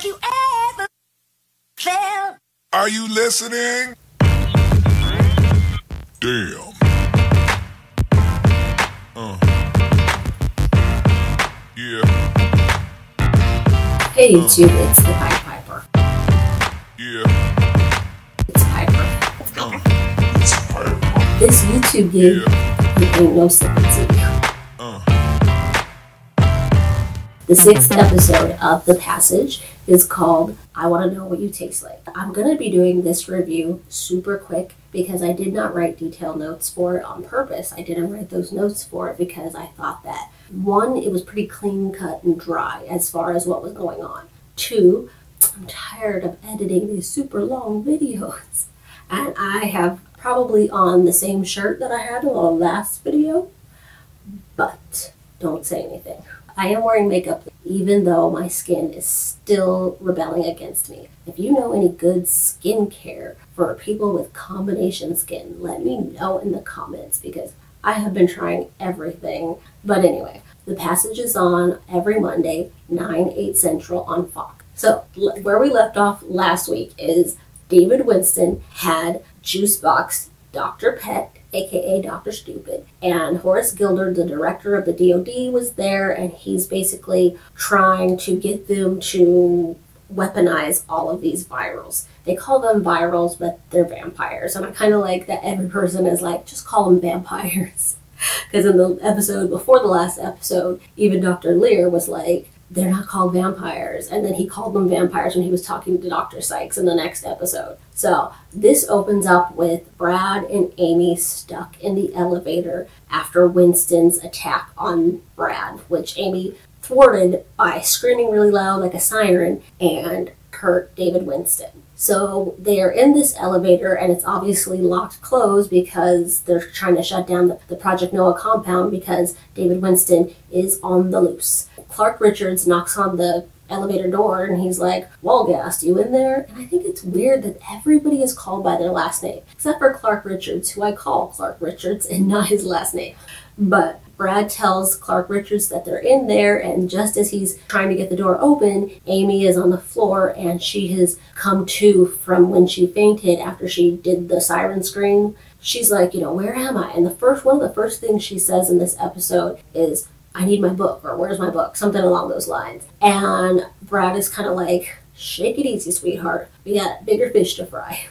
Have you ever felt? Are you listening? Damn. Yeah. Hey YouTube, it's the Pied Piper. Yeah. It's Piper. It's Piper. This YouTube gig, it ain't no second to me. The 6th episode of The Passage is called I Want to Know What You Taste Like. I'm going to be doing this review super quick because I did not write detailed notes for it on purpose. I didn't write those notes for it because I thought that, 1, it was pretty clean cut and dry as far as what was going on. 2, I'm tired of editing these super long videos. And I have probably on the same shirt that I had in the last video, but don't say anything. I am wearing makeup even though my skin is still rebelling against me. If you know any good skincare for people with combination skin, let me know in the comments because I have been trying everything. But anyway, The Passage is on every Monday, 9/8 Central on Fox. So where we left off last week is David Winston had Juicebox, Dr. Pet, aka Dr. Stupid, and Horace Gilder, the director of the DoD, was there, and he's basically trying to get them to weaponize all of these virals. They call them virals, but they're vampires, and I kind of like that every person is like, just call them vampires. Because in the episode before the last episode, even Dr. Lear was like, they're not called vampires. And then he called them vampires when he was talking to Dr. Sykes in the next episode. So this opens up with Brad and Amy stuck in the elevator after Winston's attack on Brad, which Amy thwarted by screaming really loud like a siren and hurt David Winston. So they are in this elevator and it's obviously locked closed because they're trying to shut down the Project Noah compound because David Winston is on the loose. Clark Richards knocks on the elevator door and he's like, Walgast, you in there? And I think it's weird that everybody is called by their last name, except for Clark Richards, who I call Clark Richards and not his last name. But Brad tells Clark Richards that they're in there, and just as he's trying to get the door open, Amy is on the floor and she has come to from when she fainted after she did the siren scream. She's like, where am I? And one of the first things she says in this episode is, I need my book, or where's my book? Something along those lines. And Brad is kind of like, shake it easy, sweetheart. We got bigger fish to fry.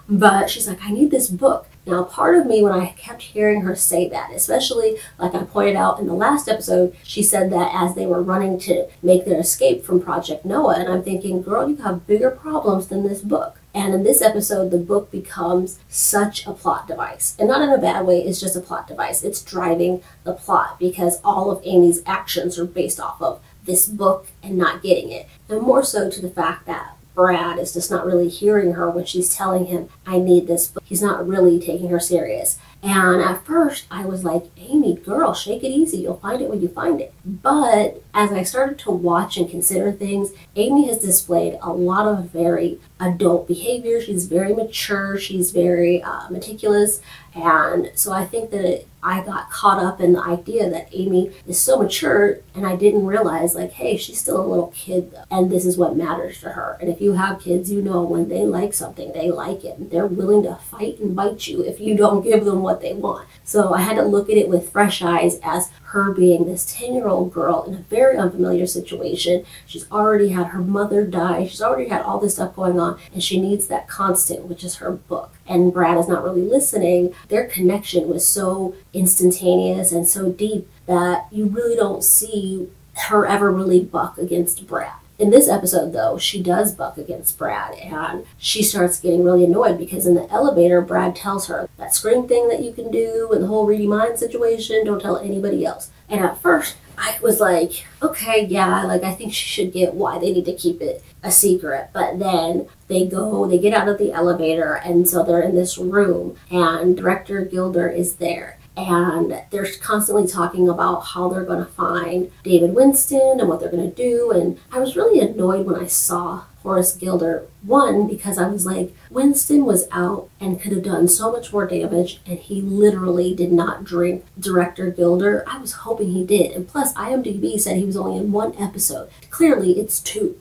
But she's like, I need this book. Now, part of me, when I kept hearing her say that, especially like I pointed out in the last episode, she said that as they were running to make their escape from Project Noah. And I'm thinking, girl, you have bigger problems than this book. And in this episode, the book becomes such a plot device. And not in a bad way, it's just a plot device. It's driving the plot because all of Amy's actions are based off of this book and not getting it. And more so to the fact that Brad is just not really hearing her when she's telling him, I need this book. He's not really taking her serious. And at first, I was like, Amy, girl, shake it easy. You'll find it when you find it. But as I started to watch and consider things, Amy has displayed a lot of very adult behavior. She's very mature. She's very meticulous. And so I think that I got caught up in the idea that Amy is so mature, and I didn't realize, like, hey, she's still a little kid, though, and this is what matters to her. And if you have kids, you know when they like something, they like it. And they're willing to fight and bite you if you don't give them what they want. So I had to look at it with fresh eyes as her being this 10-year-old girl in a very unfamiliar situation. She's already had her mother die. She's already had all this stuff going on, and she needs that constant, which is her book. And Brad is not really listening. Their connection was so instantaneous and so deep that you really don't see her ever really buck against Brad. In this episode, though, she does buck against Brad, and she starts getting really annoyed because in the elevator, Brad tells her that scream thing that you can do and the whole reading mind situation, don't tell anybody else. And at first, I was like, okay, yeah, like I think she should get why they need to keep it a secret. But then they get out of the elevator, and so they're in this room, and Director Gilder is there. And they're constantly talking about how they're going to find David Winston and what they're going to do. And I was really annoyed when I saw Horace Gilder. One, because I was like, Winston was out and could have done so much more damage, and he literally did not drink Director Gilder. I was hoping he did. And plus, IMDB said he was only in 1 episode. Clearly, it's 2.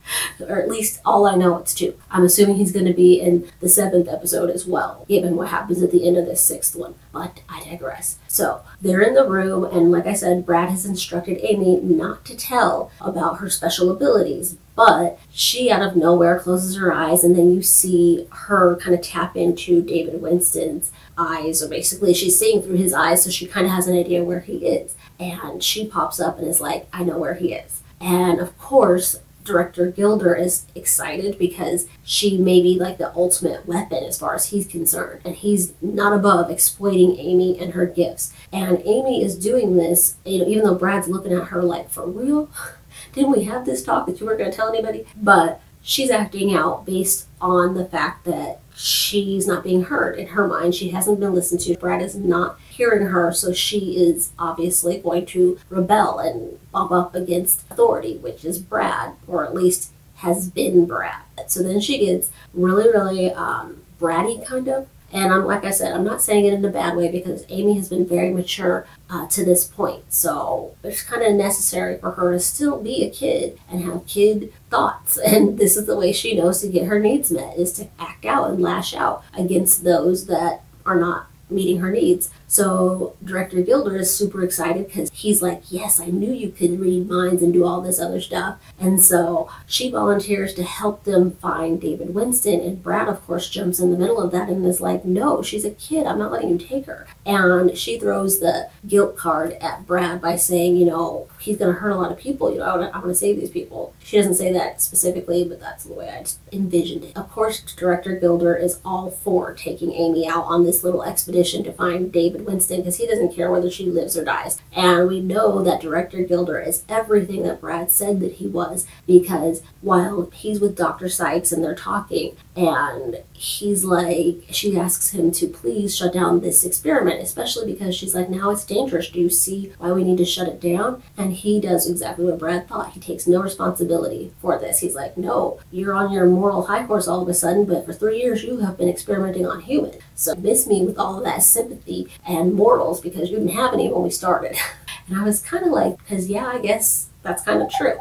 Or at least all I know, it's 2. I'm assuming he's going to be in the 7th episode as well, given what happens at the end of this 6th one. But I digress. So, they're in the room, and like I said, Brad has instructed Amy not to tell about her special abilities. But she, out of nowhere, closes her eyes, and then you see her kind of tap into David Winston's eyes, or basically she's seeing through his eyes, so she kind of has an idea where he is. And she pops up and is like, I know where he is. And of course, Director Gilder is excited because she may be like the ultimate weapon as far as he's concerned. And he's not above exploiting Amy and her gifts. And Amy is doing this, even though Brad's looking at her like, for real? Didn't we have this talk that you weren't going to tell anybody? But she's acting out based on the fact that she's not being heard. In her mind, she hasn't been listened to. Brad is not hearing her, so she is obviously going to rebel and bump up against authority, which is Brad, or at least has been Brad. So then she gets really, really bratty, kind of. And like I said, I'm not saying it in a bad way because Amy has been very mature to this point. So it's kind of necessary for her to still be a kid and have kid thoughts. And this is the way she knows to get her needs met, is to act out and lash out against those that are not meeting her needs. So Director Gilder is super excited because he's like, yes, I knew you could read minds and do all this other stuff. And so she volunteers to help them find David Winston. And Brad, of course, jumps in the middle of that and is like, no, she's a kid. I'm not letting you take her. And she throws the guilt card at Brad by saying, he's going to hurt a lot of people. I want to save these people. She doesn't say that specifically, but that's the way I just envisioned it. Of course, Director Gilder is all for taking Amy out on this little expedition to find David Winston because he doesn't care whether she lives or dies. And we know that Director Gilder is everything that Brad said that he was, because while he's with Dr. Sykes and they're talking, and he's like, she asks him to please shut down this experiment, especially because she's like, now it's dangerous. Do you see why we need to shut it down? And he does exactly what Brad thought. He takes no responsibility for this. He's like, no, you're on your moral high horse all of a sudden, but for 3 years you have been experimenting on humans. So miss me with all of that sympathy and morals because you didn't have any when we started. And I was kind of like, because yeah, I guess that's kind of true.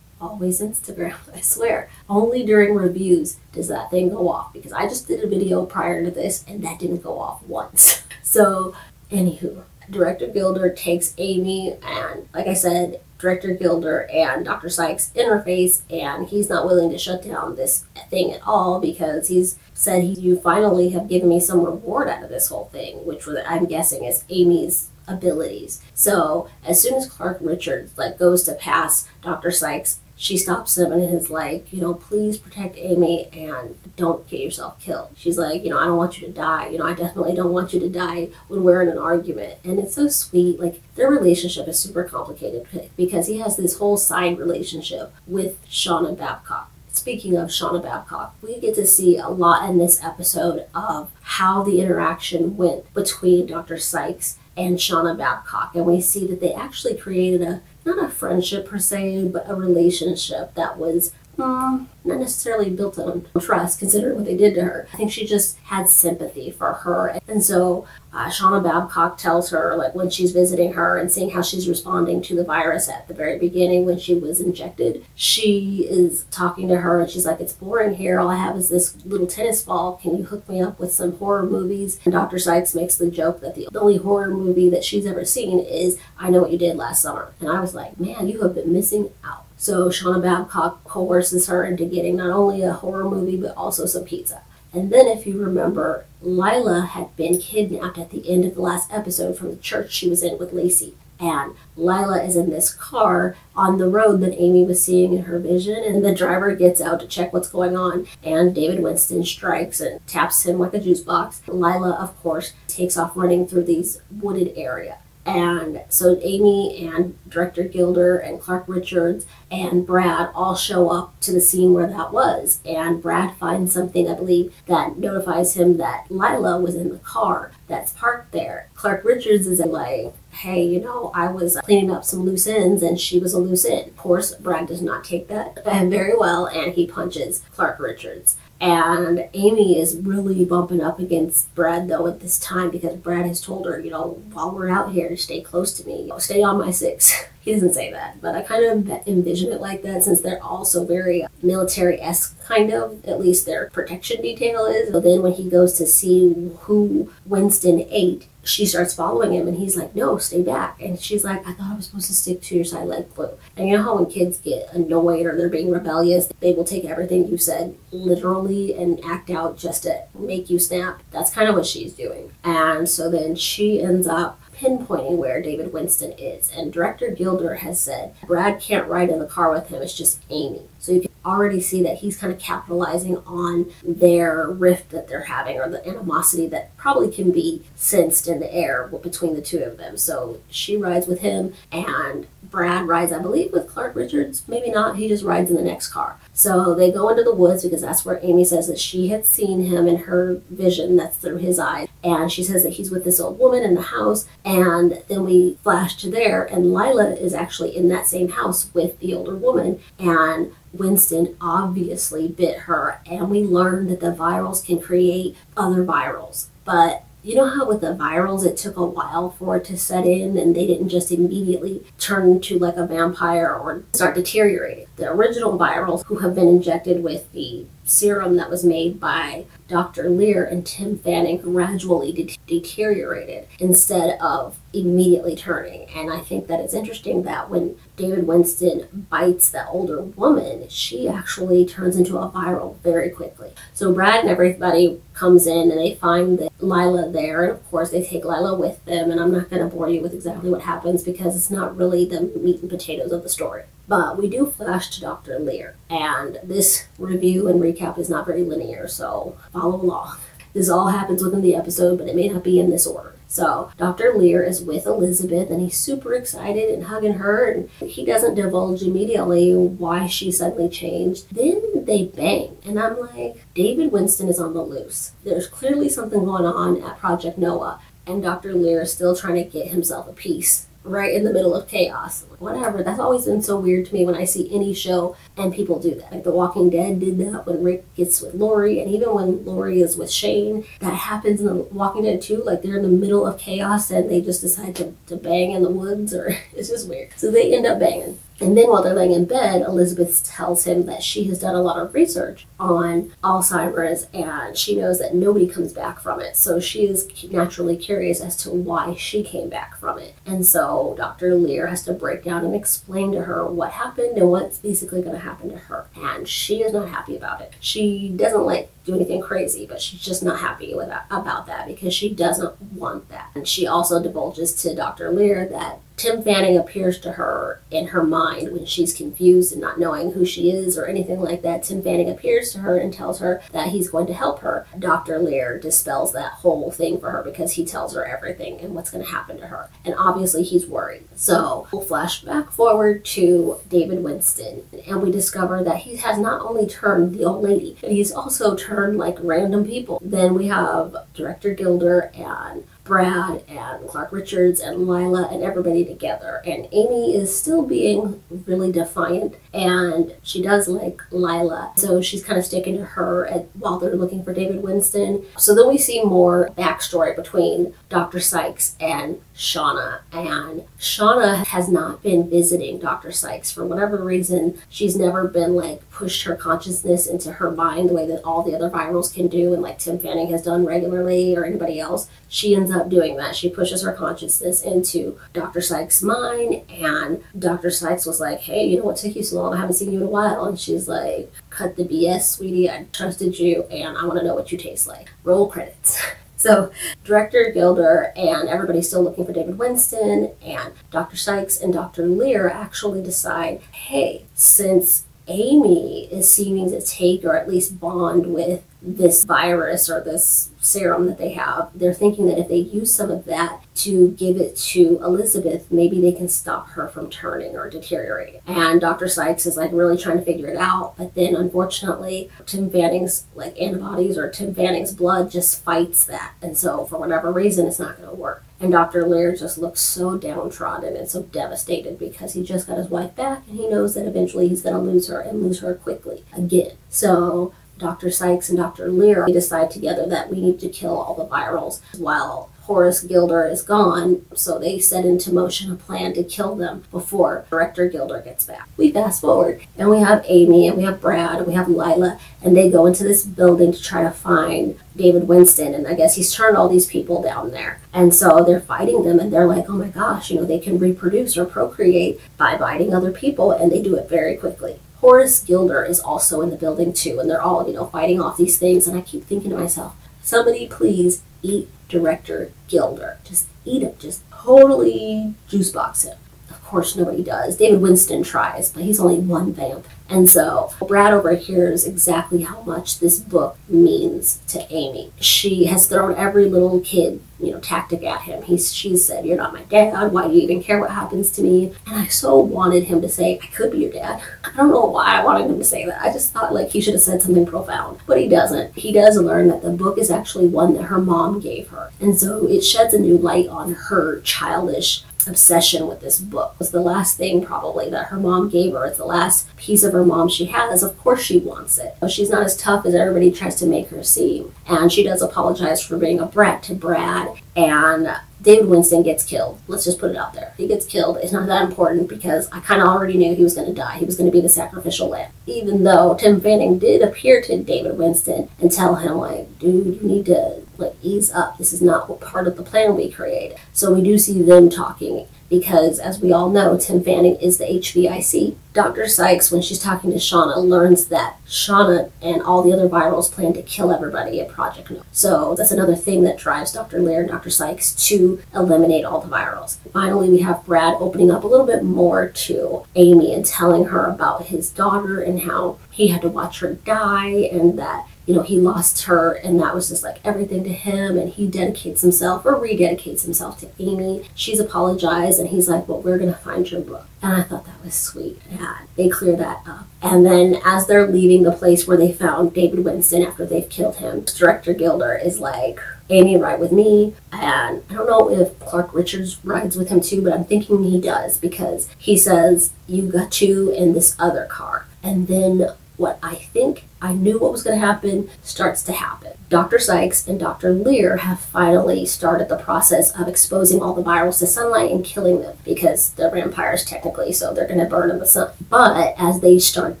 Always Instagram, I swear. Only during reviews does that thing go off, because I just did a video prior to this and that didn't go off once. So, anywho, Director Gilder takes Amy, and like I said, Director Gilder and Dr. Sykes interface, and he's not willing to shut down this thing at all because he's said, you finally have given me some reward out of this whole thing, which I'm guessing is Amy's abilities. So as soon as Clark Richards goes to pass Dr. Sykes, she stops him and is like, please protect Amy and don't get yourself killed. She's like, I don't want you to die. I definitely don't want you to die when we're in an argument. And it's so sweet. Their relationship is super complicated because he has this whole side relationship with Shauna Babcock. Speaking of Shauna Babcock, we get to see a lot in this episode of how the interaction went between Dr. Sykes and Shauna Babcock. And we see that they actually created not a friendship per se, but a relationship that was not necessarily built on trust, considering what they did to her. I think she just had sympathy for her. And so Shauna Babcock tells her, when she's visiting her and seeing how she's responding to the virus at the very beginning when she was injected, she is talking to her and she's like, it's boring here. All I have is this little tennis ball. Can you hook me up with some horror movies? And Dr. Sykes makes the joke that the only horror movie that she's ever seen is I Know What You Did Last Summer. And I was like, man, you have been missing out. So Shauna Babcock coerces her into getting not only a horror movie, but also some pizza. And then if you remember, Lila had been kidnapped at the end of the last episode from the church she was in with Lacey. And Lila is in this car on the road that Amy was seeing in her vision. And the driver gets out to check what's going on. And David Winston strikes and taps him like a juice box. Lila, of course, takes off running through these wooded area. And so Amy and Director Gilder and Clark Richards and Brad all show up to the scene where that was. And Brad finds something, I believe, that notifies him that Lila was in the car that's parked there. Clark Richards is like, hey, I was cleaning up some loose ends and she was a loose end. Of course, Brad does not take that very well, and he punches Clark Richards. And Amy is really bumping up against Brad, though, at this time, because Brad has told her, while we're out here, to stay close to me, stay on my 6. He doesn't say that, but I kind of envision it like that, since they're also very military-esque, kind of. At least their protection detail is. So then when he goes to see who Winston ate, she starts following him, and he's like, no, stay back. And she's like, I thought I was supposed to stick to your side like glue. And you know how when kids get annoyed or they're being rebellious, they will take everything you said literally and act out just to make you snap? That's kind of what she's doing. And so then she ends up pinpointing where David Winston is. And Director Gilder has said Brad can't ride in the car with him, it's just Amy. So you can already see that he's kind of capitalizing on their rift that they're having, or the animosity that probably can be sensed in the air between the two of them. So she rides with him, and Brad rides, I believe, with Clark Richards. Maybe not, he just rides in the next car. So they go into the woods, because that's where Amy says that she had seen him in her vision, that's through his eyes. And she says that he's with this old woman in the house. And then we flash to there, and Lila is actually in that same house with the older woman. And Winston obviously bit her, and we learned that the virals can create other virals. But you know how with the virals, it took a while for it to set in, and they didn't just immediately turn into like a vampire or start deteriorating. The original virals, who have been injected with the serum that was made by Dr. Lear and Tim Fanning, gradually deteriorated instead of immediately turning. And I think that it's interesting that when David Winston bites that older woman, she actually turns into a viral very quickly. So Brad and everybody comes in, and they find that Lila there, and of course they take Lila with them, and I'm not going to bore you with exactly what happens because it's not really the meat and potatoes of the story. But we do flash to Dr. Lear, and this review and recap is not very linear, so follow along. This all happens within the episode, but it may not be in this order. So Dr. Lear is with Elizabeth, and he's super excited and hugging her, and he doesn't divulge immediately why she suddenly changed. Then they bang, and I'm like, David Winston is on the loose. There's clearly something going on at Project Noah, and Dr. Lear is still trying to get himself a piece right in the middle of chaos. Whatever, that's always been so weird to me when I see any show and people do that. Like The Walking Dead did that when Rick gets with Lori, and even when Lori is with Shane, that happens in The Walking Dead too. Like they're in the middle of chaos and they just decide to bang in the woods, or it's just weird. So they end up banging. And then while they're laying in bed, Elizabeth tells him that she has done a lot of research on Alzheimer's, and she knows that nobody comes back from it. So she is naturally curious as to why she came back from it. And so Dr. Lear has to break down and explain to her what happened and what's basically going to happen to her. And she is not happy about it. She doesn't do anything crazy, but she's just not happy about that, because she doesn't want that. And she also divulges to Dr. Lear that Tim Fanning appears to her in her mind when she's confused and not knowing who she is or anything like that. Tim Fanning appears to her and tells her that he's going to help her. Dr. Lear dispels that whole thing for her, because he tells her everything and what's going to happen to her. And obviously he's worried. So we'll flash back forward to David Winston, and we discover that he has not only turned the old lady, but he's also turned like random people. Then we have Director Gilder and Brad and Clark Richards and Lila and everybody together. And Amy is still being really defiant, and she does like Lila. So she's kind of sticking to her while they're looking for David Winston. So then we see more backstory between Dr. Sykes and Shauna. And Shauna has not been visiting Dr. Sykes for whatever reason. She's never been pushed her consciousness into her mind the way that all the other virals can do, and like Tim Fanning has done regularly, or anybody else. She ends up doing that. She pushes her consciousness into Dr. Sykes' mind, and Dr. Sykes was like, hey, what took you so long? I haven't seen you in a while. And she's like, cut the BS, sweetie. I trusted you, and I want to know what you taste like. Roll credits. So Director Gilder and everybody's still looking for David Winston, and Dr. Sykes and Dr. Lear actually decide, hey, since Amy is seeming to take or at least bond with this virus or this serum that they have, they're thinking that if they use some of that to give it to Elizabeth, maybe they can stop her from turning or deteriorating. And Dr. Sykes is really trying to figure it out, but then unfortunately Tim Fanning's antibodies or Tim Fanning's blood just fights that, and so for whatever reason it's not going to work. And Dr. Lear just looks so downtrodden and so devastated because he just got his wife back and he knows that eventually he's going to lose her and lose her quickly again. So Dr. Sykes and Dr. Lear decide together that we need to kill all the virals while Horace Gilder is gone, so they set into motion a plan to kill them before Director Gilder gets back. We fast forward, and we have Amy, and we have Brad, and we have Lila, and they go into this building to try to find David Winston, and I guess he's turned all these people down there. And so they're fighting them, and they're like, oh my gosh, they can reproduce or procreate by biting other people, and they do it very quickly. Horace Gilder is also in the building too, and they're all, fighting off these things, and I keep thinking to myself, somebody please eat Director Gilder. Just eat him. Just totally juice box him. Of course, nobody does. David Winston tries, but he's only one vamp. And so Brad overhears exactly how much this book means to Amy. She has thrown every little kid, tactic at him. She said, you're not my dad. Why do you even care what happens to me? And I so wanted him to say, I could be your dad. I don't know why I wanted him to say that. I just thought he should have said something profound. But he doesn't. He does learn that the book is actually one that her mom gave her. And so it sheds a new light on her childish obsession with this book. It was the last thing probably that her mom gave her. It's the last piece of her mom she has. Of course she wants it. But she's not as tough as everybody tries to make her seem. And she does apologize for being a brat to Brad. And David Winston gets killed. Let's just put it out there. He gets killed. It's not that important because I kind of already knew he was going to die. He was going to be the sacrificial lamb. Even though Tim Fanning did appear to David Winston and tell him, dude, you need to ease up. This is not what part of the plan we created. So we do see them talking because, as we all know, Tim Fanning is the HVIC. Dr. Sykes, when she's talking to Shauna, learns that Shauna and all the other virals plan to kill everybody at Project No. So that's another thing that drives Dr. Lear and Dr. Sykes to eliminate all the virals. Finally, we have Brad opening up a little bit more to Amy and telling her about his daughter and how he had to watch her die and that he lost her, and that was just everything to him, and he dedicates himself or rededicates himself to Amy. She's apologized, and he's like, well, we're going to find your book. And I thought that was sweet. Yeah, they clear that up. And then as they're leaving the place where they found David Winston after they've killed him, Director Gilder is like, Amy, ride with me. And I don't know if Clark Richards rides with him too, but I'm thinking he does because he says, you got two in this other car. And then what I think I knew what was going to happen starts to happen. Dr. Sykes and Dr. Lear have finally started the process of exposing all the virals to sunlight and killing them because they're vampires technically, so they're going to burn in the sun. But as they start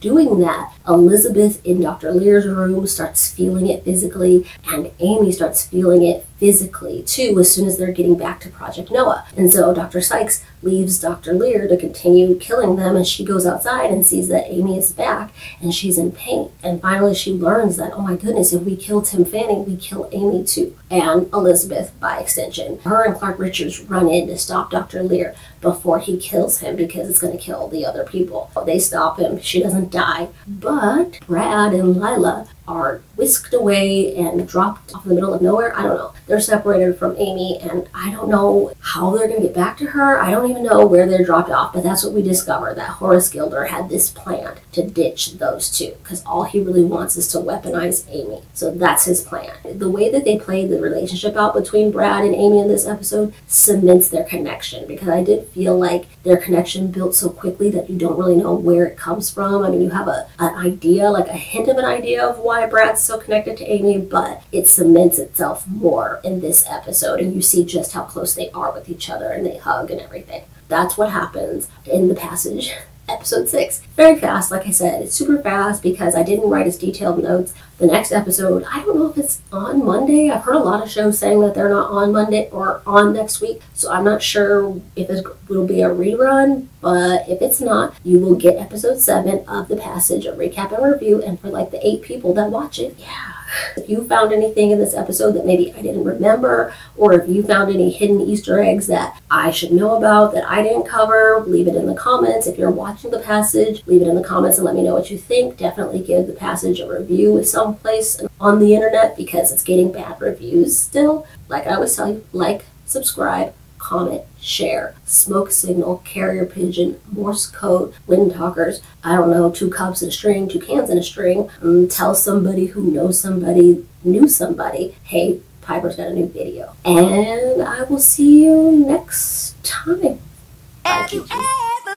doing that, Elizabeth in Dr. Lear's room starts feeling it physically, and Amy starts feeling it physically too as soon as they're getting back to Project Noah. And so Dr. Sykes leaves Dr. Lear to continue killing them, and she goes outside and sees that Amy is back and she's in pain. And finally she learns that, oh my goodness, if we kill Tim Fanning, we kill Amy too. And Elizabeth by extension. Her and Clark Richards run in to stop Dr. Lear before he kills him because it's going to kill the other people. They stop him. She doesn't die. But Brad and Lila are whisked away and dropped off in the middle of nowhere. I don't know. They're separated from Amy, and I don't know how they're going to get back to her. I don't even know where they're dropped off, but that's what we discover, that Horace Gilder had this plan to ditch those two, because all he really wants is to weaponize Amy. So that's his plan. The way that they played the relationship out between Brad and Amy in this episode cements their connection, because I did feel like their connection built so quickly that you don't really know where it comes from. I mean, you have an idea, like a hint of an idea of why Brad's so connected to Amy, but it cements itself more in this episode, and you see just how close they are with each other, and they hug and everything. That's what happens in The Passage, episode 6. Very fast, like I said. It's super fast because I didn't write as detailed notes. The next episode, I don't know if it's on Monday. I've heard a lot of shows saying that they're not on Monday or on next week, so I'm not sure if it will be a rerun, but if it's not, you will get episode 7 of The Passage, a recap and review, and for like the 8 people that watch it, yeah. If you found anything in this episode that maybe I didn't remember, or if you found any hidden Easter eggs that I should know about that I didn't cover, leave it in the comments. If you're watching The Passage, leave it in the comments and let me know what you think. Definitely give The Passage a review someplace on the internet because it's getting bad reviews still. Like I always tell you, like, subscribe, comment, share, smoke signal, carrier pigeon, Morse code, wind talkers, I don't know, 2 cups in a string, 2 cans in a string, tell somebody who knows somebody, knew somebody, hey, Piper's got a new video. And I will see you next time. Bye, Have you Kiki. ever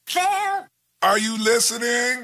felt? Are you listening?